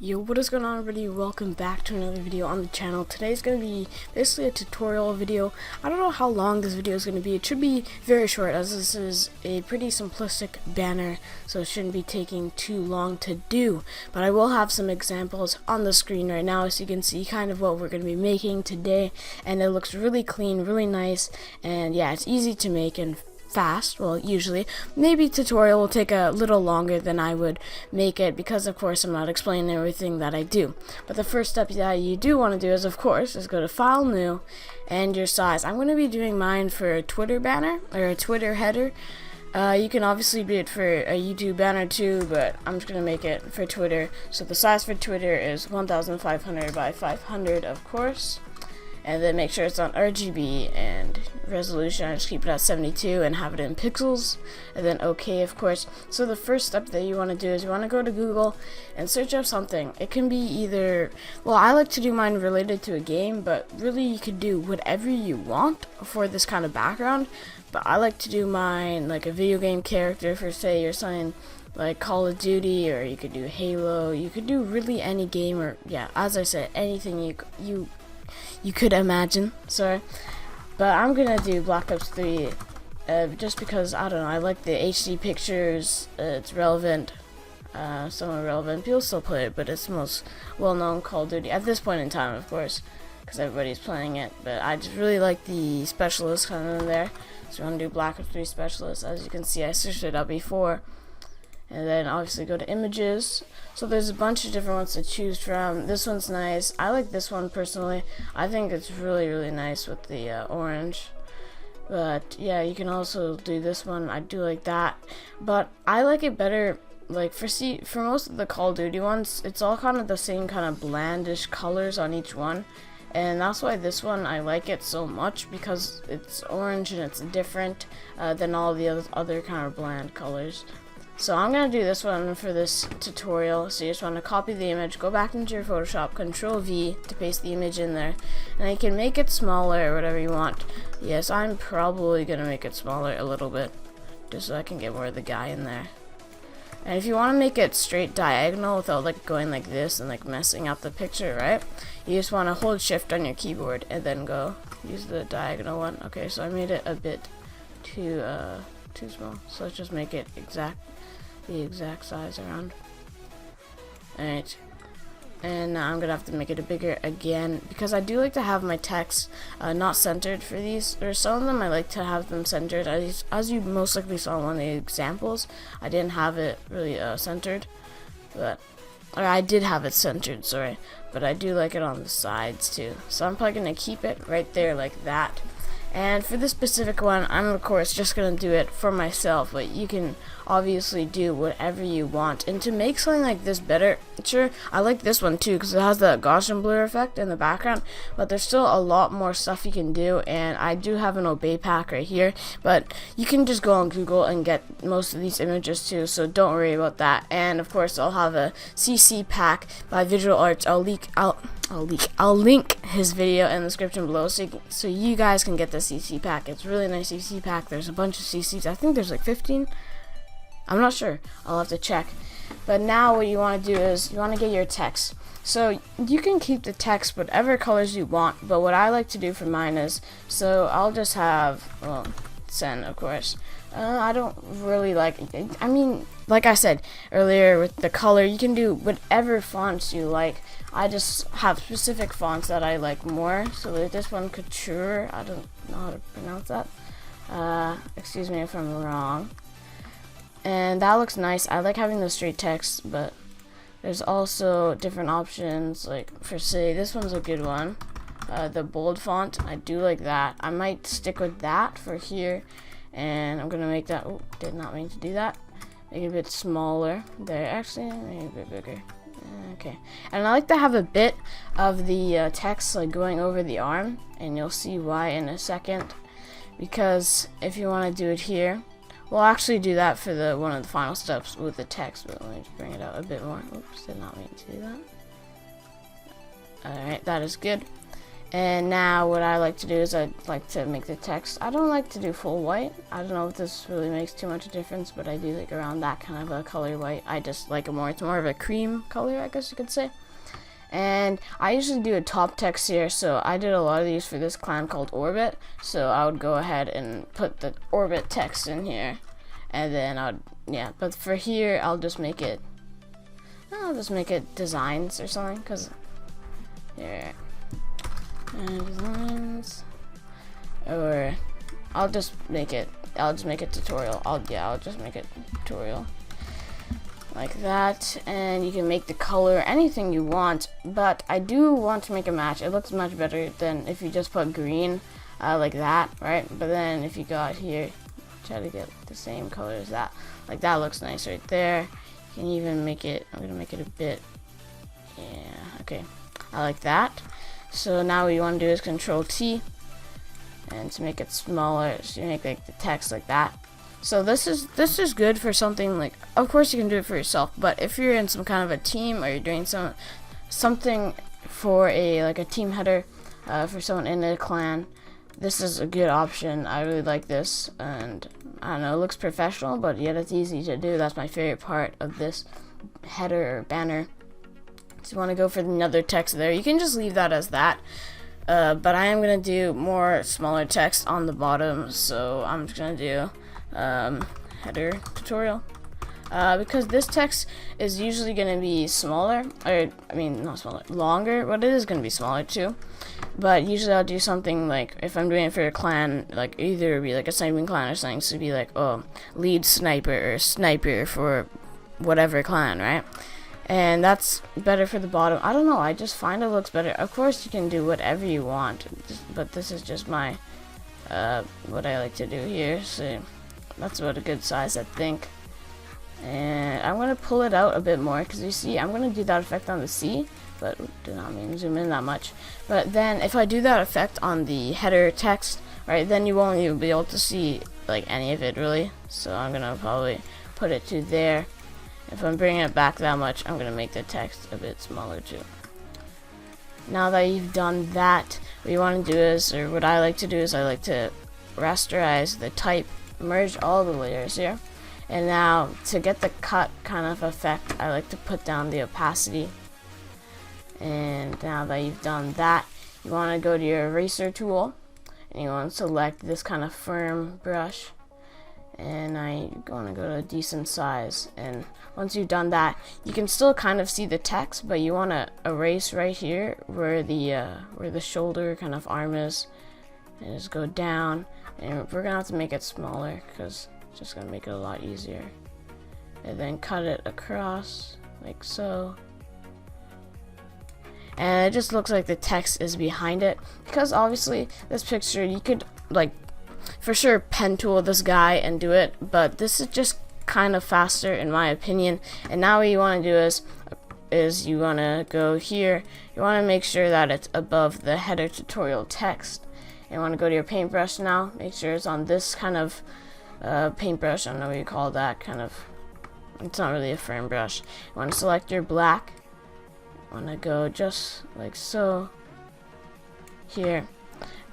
Yo, what is going on, everybody? Welcome back to another video on the channel. Today's going to be basically a tutorial video. I don't know how long this video is going to be. It should be very short, as this is a pretty simplistic banner, so it shouldn't be taking too long to do. But I will have some examples on the screen right now, so you can see kind of what we're going to be making today. And it looks really clean, really nice, and yeah, it's easy to make and fast. Well, usually maybe tutorial will take a little longer than I would make it, because of course I'm not explaining everything that I do. But the first step that you do want to do is, of course, go to File, New, and your size. I'm going to be doing mine for a Twitter banner or a Twitter header. You can obviously do it for a YouTube banner too, but I'm just going to make it for Twitter. So the size for Twitter is 1500 by 500, of course. And then make sure it's on RGB and resolution. I just keep it at 72 and have it in pixels. And then OK, of course. So the first step that you want to do is you want to go to Google and search up something. It can be either, well, I like to do mine related to a game, but really you could do whatever you want for this kind of background. But I like to do mine like a video game character, for say you're something like Call of Duty, or you could do Halo. You could do really any game, or yeah, as I said, anything you could imagine. Sorry, but I'm gonna do Black Ops 3 just because, I don't know, I like the HD pictures. It's relevant, somewhat relevant. People still play it, but it's the most well-known Call of Duty at this point in time, of course, because everybody's playing it. But I just really like the specialist kind of in there, so I'm gonna do Black Ops 3 specialist. As you can see, I searched it up before. And then obviously go to images. So there's a bunch of different ones to choose from. This one's nice. I like this one personally. I think it's really nice with the orange. But yeah, you can also do this one. I do like that. But I like it better, like for most of the Call of Duty ones, it's all kind of the same kind of blandish colors on each one. And that's why this one, I like it so much, because it's orange and it's different than all the other kind of bland colors. So I'm going to do this one for this tutorial. So you just want to copy the image, go back into your Photoshop, Control V to paste the image in there. And you can make it smaller or whatever you want. Yes, I'm probably going to make it smaller a little bit, just so I can get more of the guy in there. And if you want to make it straight diagonal without like going like this and like messing up the picture, right? You just want to hold shift on your keyboard and then go use the diagonal one. Okay, so I made it a bit too small. So let's just make it the exact size around. Alright, and now I'm gonna have to make it a bigger again, because I do like to have my text not centered for these, or some of them I like to have them centered. As you most likely saw in one of the examples, I didn't have it really centered, or I did have it centered, sorry, but I do like it on the sides too. So I'm probably gonna keep it right there like that. And for this specific one, I'm of course just going to do it for myself, but you can obviously do whatever you want. And to make something like this better, sure, I like this one too, because it has the Gaussian blur effect in the background, but there's still a lot more stuff you can do. And I do have an obey pack right here, but you can just go on Google and get most of these images too, so don't worry about that. And of course, I'll have a CC pack by Visual Arts. I'll link his video in the description below, so you guys can get the CC pack. It's a really nice CC pack. There's a bunch of CCs. I think there's like 15. I'm not sure. I'll have to check. But now what you want to do is you want to get your text. So you can keep the text whatever colors you want, but what I like to do for mine is, so I'll just have, well, Cenn, of course. I don't really like, I mean, like I said earlier with the color, you can do whatever fonts you like. I just have specific fonts that I like more. So like this one, Couture, I don't know how to pronounce that. Excuse me if I'm wrong. And that looks nice. I like having the straight text, but there's also different options. Like for say, this one's a good one. The bold font, I do like that. I might stick with that for here. And I'm gonna make that, oh, did not mean to do that. Make it a bit smaller. There, actually, make it a bit bigger. Okay, and I like to have a bit of the text like going over the arm, and you'll see why in a second. Because if you want to do it here, we'll actually do that for the one of the final steps with the text. But let me just bring it out a bit more. Oops, did not mean to do that. Alright, that is good. And now what I like to do is I like to make the text, I don't like to do full white. I don't know if this really makes too much difference, but I do like around that kind of a color white. I just like it more, it's more of a cream color, I guess you could say. And I usually do a top text here, so I did a lot of these for this clan called Orbit. So I would go ahead and put the Orbit text in here, and then yeah, but for here I'll just make it designs or something, because here, designs, or I'll just make it tutorial. I'll just make it tutorial like that, and you can make the color anything you want, but I do want to make a match. It looks much better than if you just put green like that, right? But then if you got here, try to get the same color as that, like that looks nice right there. You can even make it, I'm gonna make it a bit, yeah, okay, I like that. So now what you want to do is Control T, and to make it smaller, so you make like the text like that. So this is good for something like, of course you can do it for yourself, but if you're in some kind of a team, or you're doing something for a team header for someone in a clan, this is a good option. I really like this, and I don't know, it looks professional, but yet it's easy to do. That's my favorite part of this header or banner. So you want to go for another text there. You can just leave that as that. But I am going to do more smaller text on the bottom, so I'm just going to do header tutorial, because this text is usually going to be smaller, or I mean not smaller, longer, but it is going to be smaller too. But usually I'll do something like, if I'm doing it for a clan, like either be like a sniping clan or something, so it'd be like, oh, lead sniper or sniper for whatever clan, right? And that's better for the bottom. I don't know, I just find it looks better. Of course you can do whatever you want, but this is just my what I like to do here. So that's about a good size, I think. And I'm going to pull it out a bit more, because you see I'm going to do that effect on the C, but do not mean zoom in that much. But then if I do that effect on the header text, right, then you won't even be able to see like any of it really. So I'm going to probably put it to there. If I'm bringing it back that much, I'm going to make the text a bit smaller too. Now that you've done that, what you want to do is, or what I like to do is, I like to rasterize the type, merge all the layers here. And now to get the cut kind of effect, I like to put down the opacity. And now that you've done that, you want to go to your eraser tool, and you want to select this kind of firm brush. And I'm going to go to a decent size, and once you've done that, you can still kind of see the text, but you want to erase right here where the shoulder kind of arm is, and just go down. And we're gonna have to make it smaller, because it's just gonna make it a lot easier. And then cut it across like so, and it just looks like the text is behind it, because obviously this picture, you could like for sure pen tool this guy and do it, but this is just kind of faster in my opinion. And now what you want to do is you want to go here, you want to make sure that it's above the header tutorial text. You want to go to your paintbrush now, make sure it's on this kind of paintbrush, I don't know what you call that, kind of, it's not really a firm brush. You want to select your black, you want to go just like so here,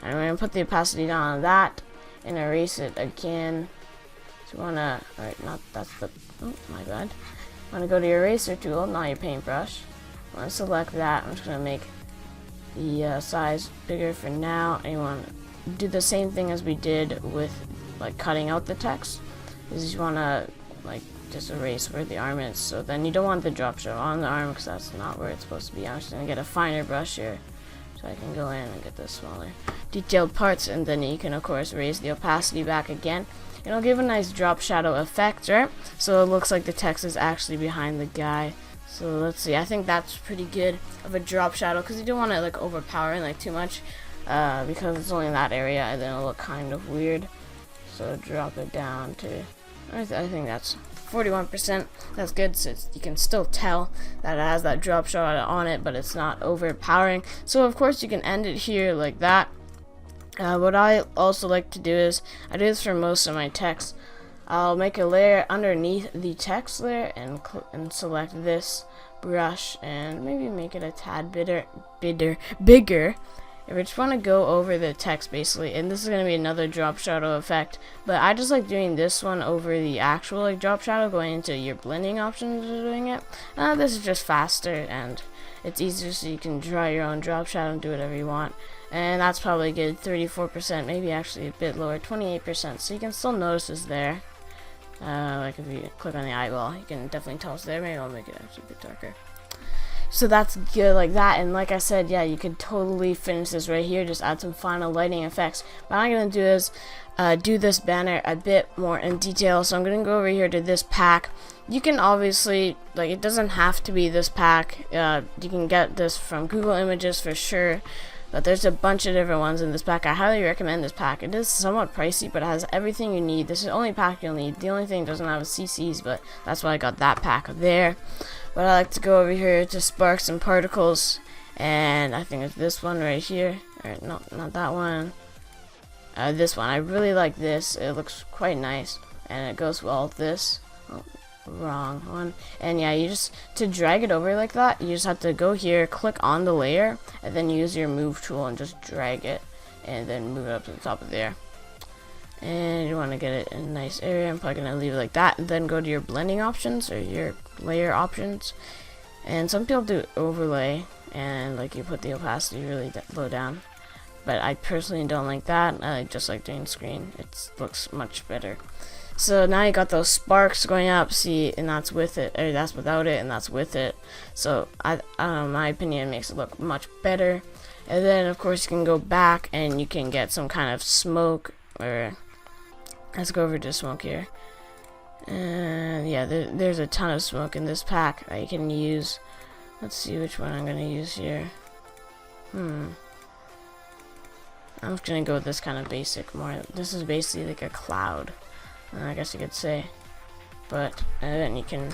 and we're going to put the opacity down on that and erase it again. So you want to, alright, not, that's the, oh my bad. You want to go to your eraser tool, not your paintbrush. You want to select that. I'm just going to make the size bigger for now, and you want to do the same thing as we did with like cutting out the text, is you want to like just erase where the arm is. So then you don't want the drop shadow on the arm, because that's not where it's supposed to be. I'm just going to get a finer brush here, so I can go in and get the smaller detailed parts, and then you can of course raise the opacity back again. It'll give a nice drop shadow effect, right? So it looks like the text is actually behind the guy. So let's see, I think that's pretty good of a drop shadow, because you don't want to like overpower it like too much, because it's only in that area, and then it'll look kind of weird. So drop it down to, I think that's 41%. That's good, so you can still tell that it has that drop shadow on it, but it's not overpowering. So of course you can end it here like that. What I also like to do is, I do this for most of my text, I'll make a layer underneath the text layer and select this brush and maybe make it a tad bigger, if we just want to go over the text basically, and this is going to be another drop shadow effect, but I just like doing this one over the actual like drop shadow, going into your blending options of doing it. This is just faster and it's easier, so you can draw your own drop shadow and do whatever you want. And that's probably good, 34%, maybe actually a bit lower, 28%, so you can still notice it's there. Like if you click on the eyeball, you can definitely tell it's there. Maybe I'll make it actually a bit darker. So that's good like that, and like I said, yeah, you can totally finish this right here, just add some final lighting effects. What I'm going to do is do this banner a bit more in detail, so I'm going to go over here to this pack. You can obviously, like, it doesn't have to be this pack, you can get this from Google Images for sure, but there's a bunch of different ones in this pack. I highly recommend this pack. It is somewhat pricey, but it has everything you need. This is the only pack you'll need. The only thing it doesn't have is CCs, but that's why I got that pack there. But I like to go over here to Sparks and Particles, and I think it's this one right here. Or no, not that one. This one. I really like this. It looks quite nice, and it goes well with this. Oh, wrong one. And yeah, you just, to drag it over like that, you just have to go here, click on the layer, and then use your move tool and just drag it, and then move it up to the top of there. And you want to get it in a nice area. I'm probably going to leave it like that, and then go to your blending options or your layer options. And some people do overlay, and like you put the opacity really low down, but I personally don't like that. I just like doing screen. It looks much better. So now you got those sparks going up, see, and that's with it, or that's without it, and that's with it. So I don't know, my opinion, makes it look much better. And then of course you can go back and you can get some kind of smoke, or let's go over to smoke here. And yeah, there's a ton of smoke in this pack that you can use. Let's see which one I'm gonna use here. I'm just gonna go with this kind of basic more. This is basically like a cloud, I guess you could say. But then you can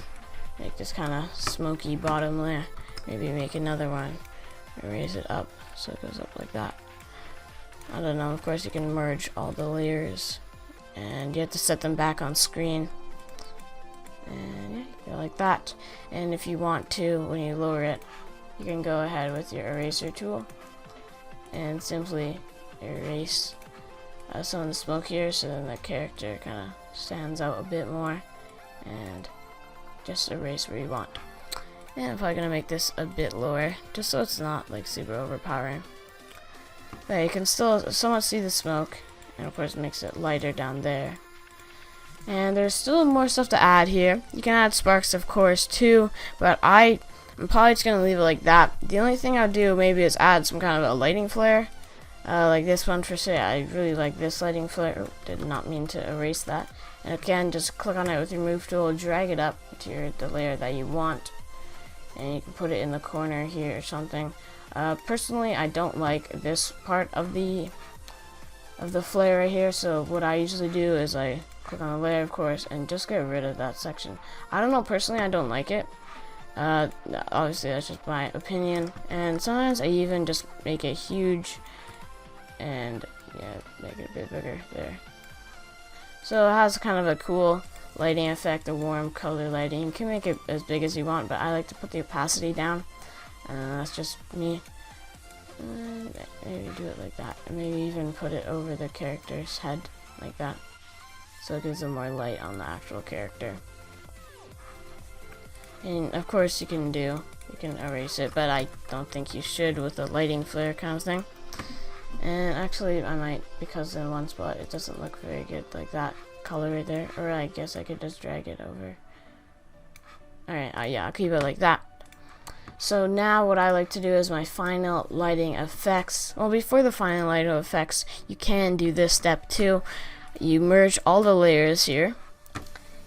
make this kind of smoky bottom layer. Maybe make another one and raise it up so it goes up like that. I don't know. Of course, you can merge all the layers, and you have to set them back on screen. And yeah, you go like that. And if you want to, when you lower it, you can go ahead with your eraser tool and simply erase some of the smoke here, so then the character kind of stands out a bit more, and just erase where you want. And I'm probably gonna make this a bit lower, just so it's not like super overpowering. But you can still somewhat see the smoke, and of course it makes it lighter down there. And there's still more stuff to add here. You can add sparks, of course, too, but I'm probably just gonna leave it like that. The only thing I'll do maybe is add some kind of a lighting flare. Like this one for say, I really like this lighting flare. Oh, did not mean to erase that. And again, just click on it with your move tool, drag it up to the layer that you want, and you can put it in the corner here or something. Personally, I don't like this part of the flare right here, so what I usually do is I click on the layer, of course, and just get rid of that section. I don't know, personally I don't like it. Obviously that's just my opinion, and sometimes I even just make it huge and yeah, make it a bit bigger there. So it has kind of a cool lighting effect, a warm color lighting. You can make it as big as you want, but I like to put the opacity down, and that's just me. And maybe do it like that, and maybe even put it over the character's head like that, so it gives them more light on the actual character. And of course you can erase it, but I don't think you should with a lighting flare kind of thing. And actually I might, because in one spot it doesn't look very good like that color right there, or I guess I could just drag it over. Alright, yeah, I'll keep it like that. So now what I like to do is my final lighting effects. Well, before the final lighting effects, you can do this step too. You merge all the layers here,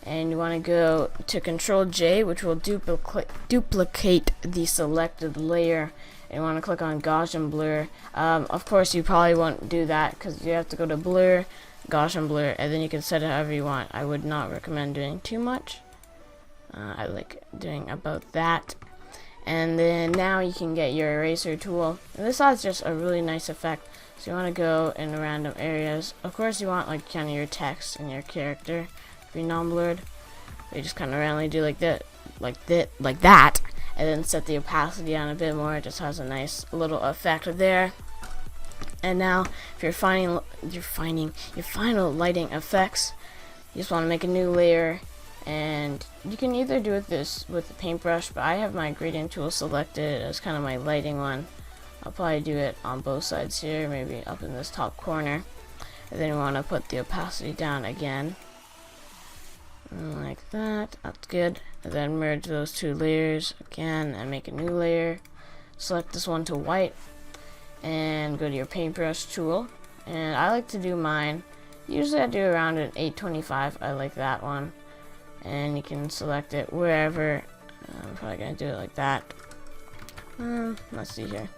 and you want to go to Control J, which will duplicate the selected layer. And you want to click on Gaussian blur. Of course, you probably won't do that because you have to go to blur, Gaussian blur, and then you can set it however you want. I would not recommend doing too much. I like doing about that. And then now you can get your eraser tool, and this has just a really nice effect. So you want to go in random areas. Of course you want like kind of your text and your character to be non-blurred. You just kind of randomly do like that, and then set the opacity down a bit more. It just has a nice little effect there. And now, if you're finding your final lighting effects, you just want to make a new layer, and you can either do this with the paintbrush, but I have my gradient tool selected as kind of my lighting one. I'll probably do it on both sides here, maybe up in this top corner. And then you want to put the opacity down again, like that. That's good. And then merge those two layers again and make a new layer. Select this one to white and go to your paintbrush tool. And I like to do mine, usually I do around an 825. I like that one. And you can select it wherever. I'm probably gonna do it like that. Let's see here.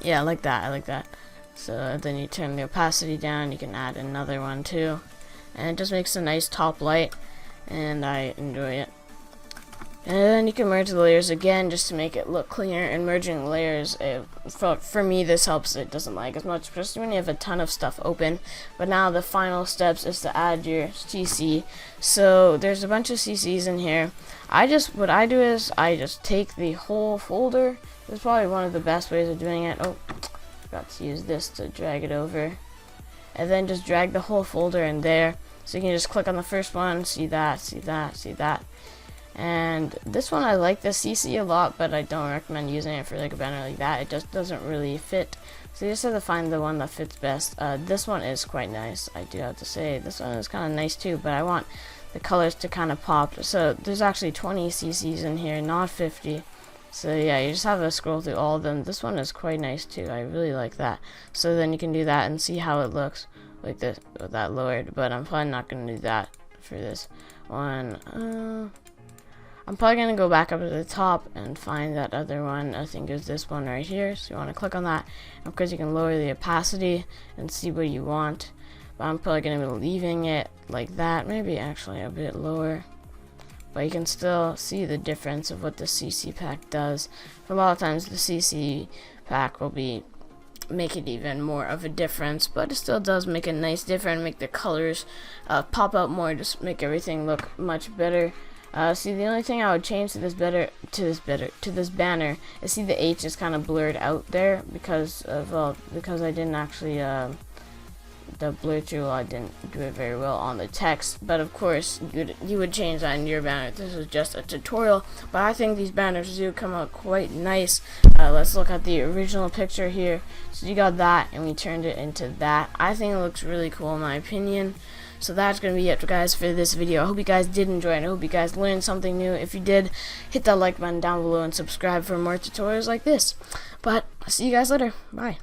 Yeah, I like that. I like that. So then you turn the opacity down. You can add another one too, and it just makes a nice top light, and I enjoy it. And then you can merge the layers again just to make it look cleaner. And merging layers, for me, this helps. It doesn't lag as much, especially when you have a ton of stuff open. But now the final steps is to add your CC. So there's a bunch of CCs in here. What I do is I just take the whole folder. This is probably one of the best ways of doing it. Oh, forgot to use this to drag it over. And then just drag the whole folder in there. So you can just click on the first one, see that, see that, see that. And this one, I like the CC a lot, but I don't recommend using it for like a banner like that. It just doesn't really fit. So you just have to find the one that fits best. This one is quite nice, I do have to say. This one is kind of nice too, but I want the colors to kind of pop. So there's actually 20 CCs in here, not 50. So yeah, you just have to scroll through all of them. This one is quite nice too. I really like that. So then you can do that and see how it looks like this with that lowered. But I'm probably not going to do that for this one. I'm probably going to go back up to the top and find that other one. I think it's this one right here. So you want to click on that. Of course, you can lower the opacity and see what you want. But I'm probably going to be leaving it like that. Maybe actually a bit lower. But you can still see the difference of what the CC pack does. For a lot of times, the CC pack will make it even more of a difference. But it still does make a nice difference. Make the colors pop out more. Just make everything look much better. See, the only thing I would change to this banner is, see, the H is kind of blurred out there because I didn't actually the blur tool, I didn't do it very well on the text. But of course you would change that in your banner. This is just a tutorial, but I think these banners do come out quite nice. Let's look at the original picture here. So you got that and we turned it into that. I think it looks really cool in my opinion. So that's going to be it, guys, for this video. I hope you guys did enjoy it. I hope you guys learned something new. If you did, hit that like button down below and subscribe for more tutorials like this. But I'll see you guys later. Bye.